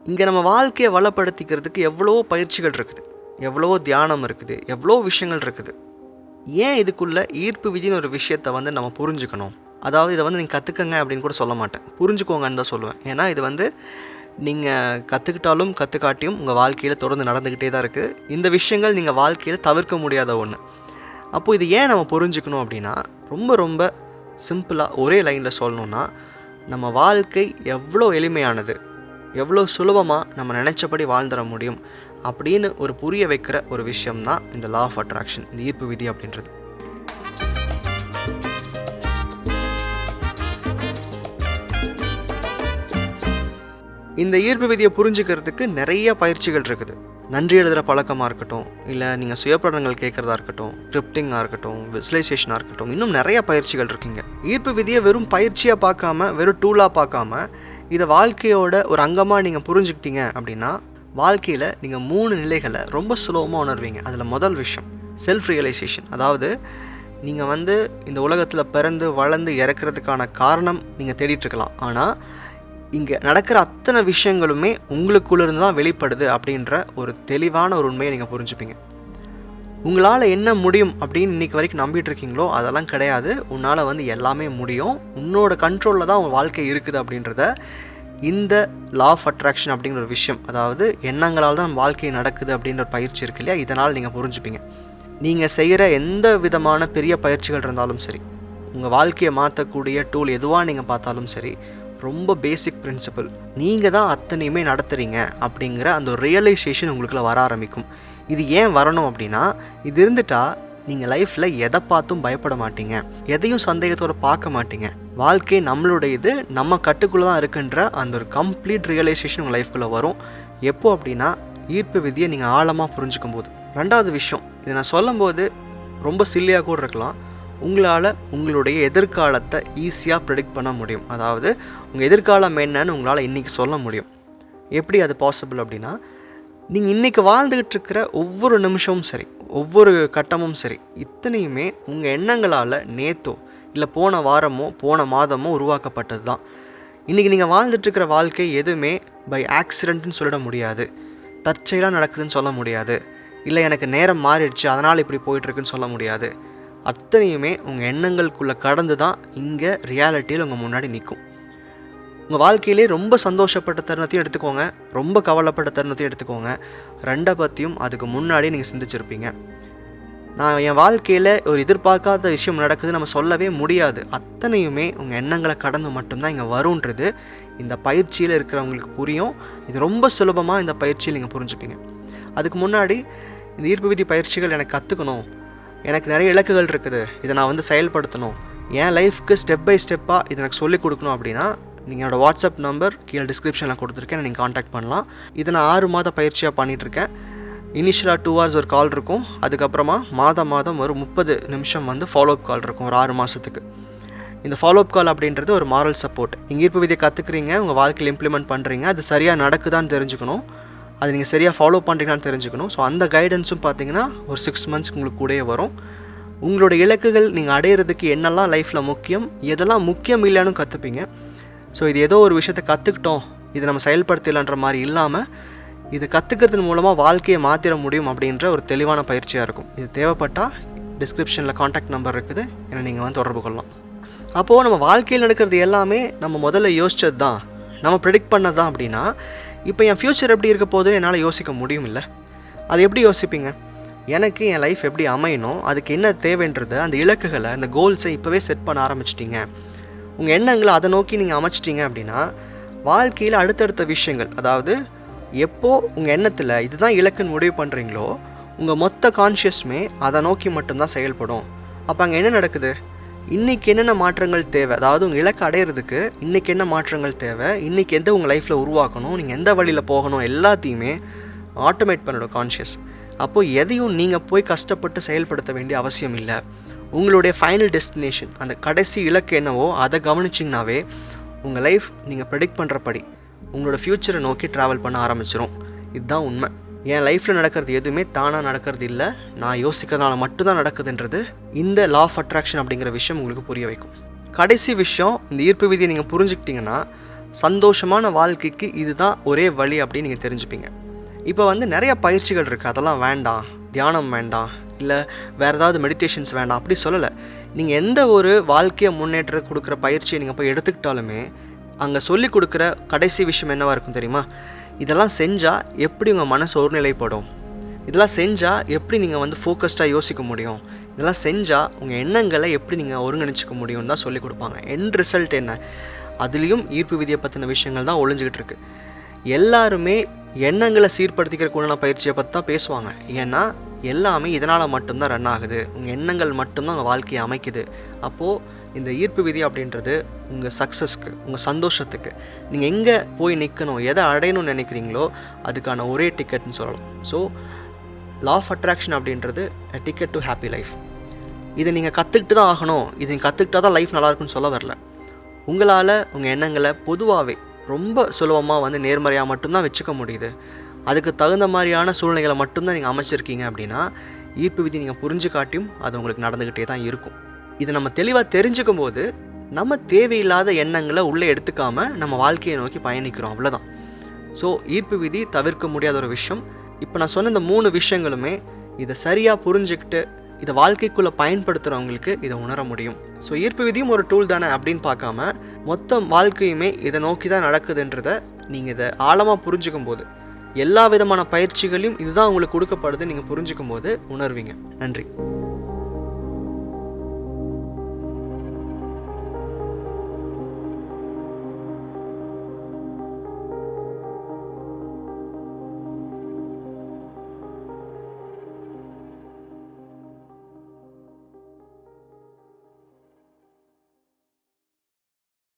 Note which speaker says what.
Speaker 1: இங்கே நம்ம வாழ்க்கையை வளப்படுத்திக்கிறதுக்கு எவ்வளோ பயிற்சிகள் இருக்குது, எவ்வளோ தியானம் இருக்குது, எவ்வளோ விஷயங்கள் இருக்குது. ஏன் இதுக்குள்ளே ஈர்ப்பு விதின்னு ஒரு விஷயத்தை வந்து நம்ம புரிஞ்சுக்கணும்? அதாவது இதை வந்து நீங்கள் கற்றுக்கங்க அப்படின்னு கூட சொல்ல மாட்டேன், புரிஞ்சுக்கோங்கன்னு தான் சொல்லுவேன். ஏன்னா இது வந்து நீங்கள் கற்றுக்கிட்டாலும் கற்றுக்காட்டியும் உங்கள் வாழ்க்கையில் தொடர்ந்து நடந்துக்கிட்டே தான் இருக்குது. இந்த விஷயங்கள் நீங்கள் வாழ்க்கையில் தவிர்க்க முடியாத ஒன்று. அப்போது இது ஏன் நம்ம புரிஞ்சுக்கணும் அப்படின்னா, ரொம்ப ரொம்ப சிம்பிளாக ஒரே லைனில் சொல்லணுன்னா, நம்ம வாழ்க்கை எவ்வளோ எளிமையானது, எவ்வளோ சுலபமாக நம்ம நினச்சபடி வாழ்ந்துட முடியும் அப்படின்னு ஒரு புரிய வைக்கிற ஒரு விஷயம்தான் இந்த லா ஆஃப் அட்ராக்ஷன், இந்த ஈர்ப்பு விதி அப்படின்றது. இந்த ஈர்ப்பு விதியை புரிஞ்சுக்கிறதுக்கு நிறைய பயிற்சிகள் இருக்குது. நன்றி எழுதுகிற பழக்கமாக இருக்கட்டும், இல்லை நீங்கள் சுயப்படங்கள் கேட்குறதா இருக்கட்டும், ஸ்கிரிப்டிங்காக இருக்கட்டும், விசுவலைசேஷனாக இருக்கட்டும், இன்னும் நிறைய பயிற்சிகள் இருக்குங்க. ஈர்ப்பு விதியை வெறும் பயிற்சியாக பார்க்காம, வெறும் டூலாக பார்க்காம, இதை வாழ்க்கையோட ஒரு அங்கமாக நீங்கள் புரிஞ்சுக்கிட்டீங்க அப்படின்னா வாழ்க்கையில் நீங்கள் 3 நிலைகளை ரொம்ப சுலபமாக உணர்வீங்க. அதில் முதல் விஷயம் செல்ஃப் ரியலைசேஷன். அதாவது நீங்கள் வந்து இந்த உலகத்தில் பிறந்து வளர்ந்து இறக்கிறதுக்கான காரணம் நீங்கள் தேடிட்டுருக்கலாம். ஆனால் இங்கே நடக்கிற அத்தனை விஷயங்களுமே உங்களுக்குள்ளேருந்து தான் வெளிப்படுது அப்படின்ற ஒரு தெளிவான ஒரு உண்மையை நீங்கள் புரிஞ்சுப்பீங்க. உங்களால் என்ன முடியும் அப்படின்னு இன்றைக்கி வரைக்கும் நம்பிட்டு இருக்கீங்களோ அதெல்லாம் கிடையாது. உன்னால் வந்து எல்லாமே முடியும், உன்னோட கண்ட்ரோலில் தான் உங்கள் வாழ்க்கை இருக்குது அப்படின்றத இந்த லா ஆஃப் அட்ராக்ஷன் அப்படிங்கிற ஒரு விஷயம், அதாவது எண்ணங்களால் தான் வாழ்க்கை நடக்குது அப்படின்ற ஒரு பயிற்சி இருக்கு இல்லையா, இதனால் நீங்கள் புரிஞ்சுப்பீங்க. நீங்கள் செய்கிற எந்த விதமான பெரிய பயிற்சிகள் இருந்தாலும் சரி, உங்கள் வாழ்க்கையை மாற்றக்கூடிய டூல் எதுவாக நீங்கள் பார்த்தாலும் சரி, ரொம்ப பேசிக் பிரின்சிபல், நீங்கள் தான் அத்தனையுமே நடத்துகிறீங்க அப்படிங்கிற அந்த ஒரு ரியலைசேஷன் உங்களுக்குள்ள வர ஆரம்பிக்கும். இது ஏன் வரணும் அப்படின்னா, இது இருந்துட்டால் நீங்கள் லைஃப்பில் எதை பார்த்தும் பயப்பட மாட்டீங்க, எதையும் சந்தேகத்தோடு பார்க்க மாட்டீங்க. வாழ்க்கை நம்மளுடைய இது, நம்ம கட்டுக்குள்ளே தான் இருக்குன்ற அந்த ஒரு கம்ப்ளீட் ரியலைசேஷன் உங்கள் லைஃப்குள்ளே வரும். எப்போ அப்படின்னா, ஈர்ப்பு விதியை நீங்கள் ஆழமாக புரிஞ்சுக்கும் போது. ரெண்டாவது விஷயம், இதை நான் சொல்லும்போது ரொம்ப சில்லியாக கூட இருக்கலாம், உங்களால் உங்களுடைய எதிர்காலத்தை ஈஸியாக ப்ரெடிக்ட் பண்ண முடியும். அதாவது உங்கள் எதிர்காலம் என்னன்னு உங்களால் இன்றைக்கி சொல்ல முடியும். எப்படி அது பாசிபிள் அப்படின்னா, நீங்கள் இன்றைக்கி வாழ்ந்துக்கிட்டு இருக்கிற ஒவ்வொரு நிமிஷமும் சரி, ஒவ்வொரு கட்டமும் சரி, இத்தனையுமே உங்கள் எண்ணங்களால் நேற்றோ இல்லை போன வாரமோ போன மாதமோ உருவாக்கப்பட்டது தான். இன்றைக்கி நீங்கள் வாழ்ந்துட்டுருக்கிற வாழ்க்கை எதுவுமே பை ஆக்சிடென்ட்னு சொல்லிட முடியாது, தற்செயலாக நடக்குதுன்னு சொல்ல முடியாது, இல்லை எனக்கு நேரம் மாறிடுச்சு அதனால் இப்படி போயிட்டுருக்குன்னு சொல்ல முடியாது. அத்தனையுமே உங்கள் எண்ணங்களுக்குள்ளே கடந்து தான் இங்கே ரியாலிட்டியில் உங்கள் முன்னாடி நிற்கும். உங்கள் வாழ்க்கையிலே ரொம்ப சந்தோஷப்பட்ட தருணத்தையும் எடுத்துக்கோங்க, ரொம்ப கவலைப்பட்ட தருணத்தையும் எடுத்துக்கோங்க. ரெண்டை பற்றியும் அதுக்கு முன்னாடி நீங்கள் சிந்திச்சிருப்பீங்க. நான் என் வாழ்க்கையில் ஒரு எதிர்பார்க்காத விஷயம் நடக்குது நம்ம சொல்லவே முடியாது. அத்தனையுமே உங்கள் எண்ணங்களை கடந்து மட்டும்தான் இங்கே வருன்றது இந்த பயிற்சியில் இருக்கிறவங்களுக்கு புரியும். இது ரொம்ப சுலபமாக இந்த பயிற்சியில் நீங்கள் புரிஞ்சுப்பீங்க. அதுக்கு முன்னாடி இந்த ஈர்ப்பு விதி பயிற்சிகள் எனக்கு கற்றுக்கணும், எனக்கு நிறைய இலக்குகள் இருக்குது, இதை நான் வந்து செயல்படுத்தணும், என் லைஃப்க்கு ஸ்டெப் பை ஸ்டெப்பாக இதை எனக்கு சொல்லிக் கொடுக்கணும் அப்படின்னா நீங்கள் என்னோடய வாட்ஸ்அப் நம்பர் கீழே டிஸ்கிரிப்ஷனில் கொடுத்துருக்கேன், நீங்கள் காண்டாக்ட் பண்ணலாம். இதை நான் 6 மாத பயிற்சியாக பண்ணிகிட்ருக்கேன். இனிஷியலாக 2 hours ஒரு கால் இருக்கும், அதுக்கப்புறமா மாதம் ஒரு 30 நிமிஷம் வந்து ஃபாலோஅப் கால் இருக்கும் ஒரு 6 மாதத்துக்கு. இந்த ஃபாலோஅப் கால் அப்படின்றது ஒரு மாரல் சப்போர்ட். நீங்கள் ஈர்ப்பு விதியை கற்றுக்குறீங்க, உங்கள் வாழ்க்கையில் இம்ப்ளிமெண்ட் பண்ணுறீங்க, அது சரியாக நடக்குதான்னு தெரிஞ்சுக்கணும், அது நீங்கள் சரியாக ஃபாலோ பண்ணுறீங்களான்னு தெரிஞ்சுக்கணும். ஸோ அந்த கைடன்ஸும் பார்த்தீங்கன்னா ஒரு 6 months உங்களுக்கு கூடயே வரும். உங்களோட இலக்குகள் நீங்கள் அடையிறதுக்கு என்னெல்லாம் லைஃப்பில் முக்கியம், எதெல்லாம் முக்கியம் இல்லைன்னு கற்றுப்பீங்க. ஸோ இது ஏதோ ஒரு விஷயத்தை கற்றுக்கிட்டோம், இதை நம்ம செயல்படுத்தலான்ற மாதிரி இல்லாமல், இது கற்றுக்கிறதுக்கு மூலமாக வாழ்க்கையை மாற்றிட முடியும் அப்படின்ற ஒரு தெளிவான பயிற்சியாக இருக்கும். இது தேவைப்பட்டால் டிஸ்கிரிப்ஷனில் காண்டாக்ட் நம்பர் இருக்குது, ஏன்னா நீங்கள் வந்து தொடர்பு கொள்ளலாம். அப்போது நம்ம வாழ்க்கையில் நடக்கிறது எல்லாமே நம்ம முதல்ல யோசித்தது தான், நம்ம ப்ரெடிக்ட் பண்ணது தான் அப்படின்னா, இப்போ என் ஃப்யூச்சர் எப்படி இருக்க போகுதுன்னு என்னால் யோசிக்க முடியும் இல்லை? அது எப்படி யோசிப்பீங்க? எனக்கு என் லைஃப் எப்படி அமையணும், அதுக்கு என்ன தேவைன்றதை, அந்த இலக்குகளை, அந்த கோல்ஸை இப்போவே செட் பண்ண ஆரம்பிச்சிட்டிங்க, உங்கள் எண்ணங்களை அதை நோக்கி நீங்கள் அமைச்சிட்டிங்க அப்படின்னா வாழ்க்கையில் அடுத்தடுத்த விஷயங்கள், அதாவது எப்போது உங்கள் எண்ணத்தில் இதுதான் இலக்குன்னு முடிவு பண்ணுறீங்களோ உங்கள் மொத்த கான்ஷியஸுமே அதை நோக்கி மட்டும்தான் செயல்படும். அப்போ அங்கே என்ன நடக்குது, இன்றைக்கி என்னென்ன மாற்றங்கள் தேவை, அதாவது உங்கள் இலக்கு அடையிறதுக்கு இன்றைக்கி என்ன மாற்றங்கள் தேவை, இன்றைக்கி எந்த உங்கள் லைஃப்பில் உருவாக்கணும், நீங்கள் எந்த வழியில் போகணும், எல்லாத்தையுமே ஆட்டோமேட் பண்ணிடும் கான்ஷியஸ். அப்போது எதையும் நீங்கள் போய் கஷ்டப்பட்டு செயல்படுத்த வேண்டிய அவசியம் இல்லை. உங்களுடைய ஃபைனல் டெஸ்டினேஷன், அந்த கடைசி இலக்கு என்னவோ அதை கவனிச்சிங்கனாவே உங்கள் லைஃப் நீங்கள் ப்ரெடிக்ட் பண்ணுறபடி உங்களோட ஃப்யூச்சரை நோக்கி ட்ராவல் பண்ண ஆரம்பிச்சிடும். இதுதான் உண்மை. என் லைஃப்பில் நடக்கிறது எதுவுமே தானாக நடக்கிறது இல்லை, நான் யோசிக்கிறதுனால மட்டும்தான் நடக்குதுன்றது இந்த லா ஆஃப் அட்ராக்ஷன் அப்படிங்கிற விஷயம் உங்களுக்கு புரிய வைக்கும். கடைசி விஷயம், இந்த ஈர்ப்பு விதியை நீங்கள் புரிஞ்சுக்கிட்டிங்கன்னா சந்தோஷமான வாழ்க்கைக்கு இதுதான் ஒரே வழி அப்படின்னு நீங்கள் தெரிஞ்சுப்பீங்க. இப்போ நிறைய பயிற்சிகள் இருக்குது, அதெல்லாம் வேண்டாம், தியானம் வேண்டாம், இல்லை வேறு ஏதாவது மெடிடேஷன்ஸ் வேண்டாம் அப்படி சொல்லலை. நீங்கள் எந்த ஒரு வாழ்க்கையை முன்னேற்ற கொடுக்குற பயிற்சியை நீங்கள் போய் எடுத்துக்கிட்டாலுமே அங்கே சொல்லி கொடுக்குற கடைசி விஷயம் என்னவாக இருக்கும் தெரியுமா? இதெல்லாம் செஞ்சால் எப்படி உங்கள் மனசு ஒருநிலைப்படும், இதெல்லாம் செஞ்சால் எப்படி நீங்கள் ஃபோக்கஸ்டாக யோசிக்க முடியும், இதெல்லாம் செஞ்சால் உங்கள் எண்ணங்களை எப்படி நீங்கள் ஒருங்கிணைச்சிக்க முடியும்னு தான் சொல்லிக் கொடுப்பாங்க. எண்ட் ரிசல்ட் என்ன? அதுலேயும் ஈர்ப்பு விதியை பற்றின விஷயங்கள் தான் ஒழிஞ்சிக்கிட்டு இருக்குது. எல்லாருமே எண்ணங்களை சீர்படுத்திக்கிறதுக்கு உண்டான பயிற்சியை பற்றி தான் பேசுவாங்க. ஏன்னா எல்லாமே இதனால் மட்டும்தான் ரன் ஆகுது, உங்கள் எண்ணங்கள் மட்டும்தான் உங்கள் வாழ்க்கையை அமைக்குது. அப்போது இந்த ஈர்ப்பு விதி அப்படின்றது உங்கள் சக்ஸஸ்க்கு, உங்கள் சந்தோஷத்துக்கு, நீங்கள் எங்கே போய் நிற்கணும், எதை அடையணும்னு நினைக்கிறீங்களோ அதுக்கான ஒரே டிக்கெட்னு சொல்லலாம். ஸோ லா ஆஃப் அட்ராக்ஷன் அப்படின்றது a ticket to happy life. இதை நீங்கள் கற்றுக்கிட்டு தான் ஆகணும், இதை நீங்கள் கற்றுக்கிட்டா தான் லைஃப் நல்லாயிருக்குன்னு சொல்ல வரல. உங்களால் உங்கள் எண்ணங்களை பொதுவாகவே ரொம்ப சுலபமாக நேர்மறையாக மட்டும்தான் வச்சுக்க முடியுது. அதுக்கு தகுந்த மாதிரியான சூழ்நிலைகளை மட்டும்தான் நீங்கள் அமைச்சிருக்கீங்க அப்படின்னா ஈர்ப்பு விதி நீங்கள் புரிஞ்சு காட்டியும் அது உங்களுக்கு நடந்துக்கிட்டே தான் இருக்கும். இதை நம்ம தெளிவாக தெரிஞ்சுக்கும் போது நம்ம தேவையில்லாத எண்ணங்களை உள்ளே எடுத்துக்காமல் நம்ம வாழ்க்கையை நோக்கி பயணிக்கிறோம், அவ்வளோதான். ஸோ ஈர்ப்பு விதி தவிர்க்க முடியாத ஒரு விஷயம். இப்போ நான் சொன்ன இந்த 3 விஷயங்களுமே இதை சரியாக புரிஞ்சுக்கிட்டு இதை வாழ்க்கைக்குள்ளே பயன்படுத்துகிறவங்களுக்கு இதை உணர முடியும். ஸோ ஈர்ப்பு விதியும் ஒரு டூல் தானே அப்படின்னு பார்க்காம மொத்த வாழ்க்கையுமே இதை நோக்கி தான் நடக்குதுன்றதை நீங்கள் இதை ஆழமாக புரிஞ்சுக்கும் போது, எல்லா விதமான பயிற்சிகளையும் இதுதான் உங்களுக்கு கொடுக்கப்படுது நீங்கள் புரிஞ்சுக்கும் போது உணர்வீங்க. நன்றி.